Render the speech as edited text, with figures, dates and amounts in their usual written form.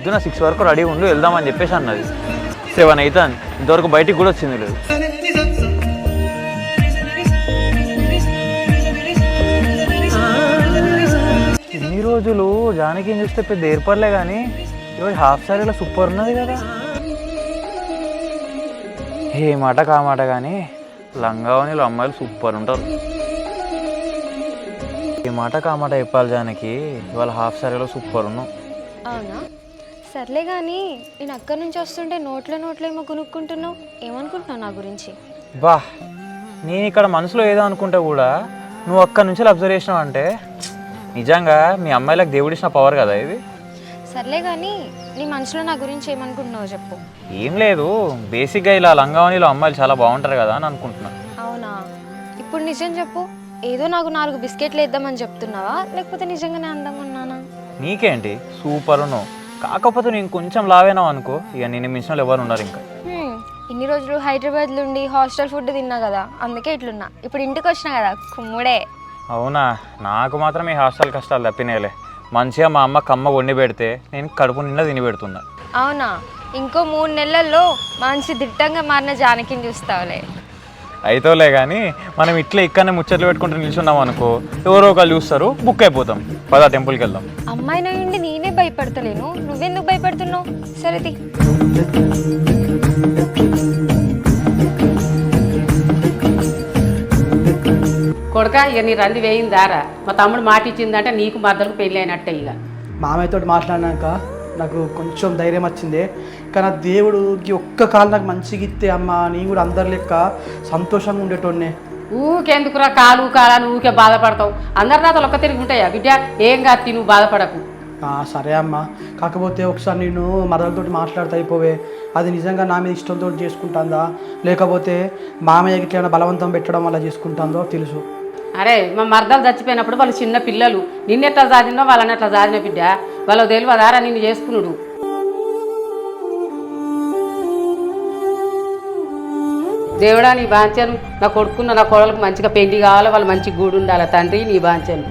పొద్దున 6 వరకు రెడీ ఉండు వెళ్దామని చెప్పేసి అన్నది. 7 అవుతుంది, ఇంతవరకు బయటికి కూడా వచ్చింది లేదు. ఇన్ని రోజులు జానకిని చూస్తే పెద్ద ఏర్పడలే కానీ ఈరోజు హాఫ్ సారీలో సూపర్ ఉన్నది కదా. ఏ మాట కామాట కానీ లంగావనిలో అమ్మాయిలు సూపర్ ఉంటారు. ఏ మాట కామాట చెప్పాలి జానకి, ఇవాళ హాఫ్ సారీలో సూపర్ ఉన్నావు. అవునా, సర్లే కానీ నేను అక్కడి నుంచి వస్తుంటే నోట్లో ఏమో కొనుక్కుంటున్నావు, ఏమనుకుంటున్నావు నా గురించి? బా, నేను ఇక్కడ మనసులో ఏదో అనుకుంటే కూడా నువ్వు అక్కడి నుంచి అబ్జర్వ్ చేసినావు అంటే నిజంగా మీ అమ్మాయిలకు దేవుడిచ్చిన పవర్ కదా ఇది. సర్లే కానీ నీ మనసులో నా గురించి ఏమనుకుంటున్నావు చెప్పు. ఏం లేదు, బేసిక్గా ఇలా లంగావనిలో అమ్మాయిలు చాలా బాగుంటారు కదా అని అనుకుంటున్నా. అవునా, ఇప్పుడు నిజం చెప్పు, ఏదో నాకు 4 బిస్కెట్లు వేద్దామని చెప్తున్నావా లేకపోతే నిజంగానే అందంగా ఉన్నానా? నీకేంటి సూపర్ ఉన్నావు, కాకపోతే నేను కొంచెం లావేనావు అనుకో, ఇక నేను మించిన ఎవరు ఉన్నారు ఇంకా. ఇన్ని రోజులు హైదరాబాద్లో ఉండి హాస్టల్ ఫుడ్ తిన్నా కదా, అందుకే ఇట్లున్నా. ఇప్పుడు ఇంటికి వచ్చినా కదా కుమ్ముడే. అవునా, నాకు మాత్రం ఈ హాస్టల్ కష్టాలు తప్పినాయిలే. మంచిగా మా అమ్మ కమ్మ వండి పెడితే నేను కడుపు నిండా తిని పెడుతున్నా. అవునా, ఇంకో 3 నెలల్లో మంచి దిట్టంగా మారిన జానకిని చూస్తావులే. అయితేలే కానీ మనం ఇక్కడనే ముచ్చట్లు పెట్టుకుంటూ నిల్చున్నాం అనుకో, ఎవరో ఒకళ్ళు చూస్తారు, బుక్ అయిపోతాం. పదా టెంపుల్కి వెళ్దాం. అమ్మాయి నుండి నేనే భయపడతలేను, నువ్వెందుకు భయపడుతున్నావు? సరేది కొడుక ఇక నీ రంది వేయిందారా? మా తమ్ముడు మాట ఇచ్చిందంటే నీకు మద్దలకు పెళ్ళి అయినట్టే. ఇక మామయ్యతో మాట్లాడినాక నాకు కొంచెం ధైర్యం వచ్చింది. కానీ ఆ దేవుడు ఒక్క కాలు నాకు మంచిగా ఇస్తే అమ్మ నేను కూడా అందరి లెక్క సంతోషంగా ఉండేటోన్నే. ఊకెందుకురా కాలు కాలని ఊకే బాధపడతావు? అందరి దాతలు ఒక్క తిరిగి ఉంటాయా బిడ్డ? ఏం కాదు, నువ్వు బాధపడకు. సరే అమ్మ, కాకపోతే ఒకసారి నేను మరదలతో మాట్లాడితే అయిపోవే. అది నిజంగా నా మీద ఇష్టంతో చేసుకుంటుందా లేకపోతే మామయ్యకి ఏమైనా బలవంతం పెట్టడం వల్ల చేసుకుంటుందో తెలుసు. అరే, మా మర్దాలు చచ్చిపోయినప్పుడు వాళ్ళు చిన్న పిల్లలు, నిన్నెట్లా సాధినో వాళ్ళని అట్లా సాధిన బిడ్డ. వాళ్ళు తెలియదారా నిన్ను చేసుకున్నాడు? దేవుడా నీ బాంచను, నా కొడుకున్న నా కోడలకు మంచిగా పెళ్లి కావాలి, వాళ్ళు మంచి గూడు ఉండాలి తండ్రి, నీ బాంచను.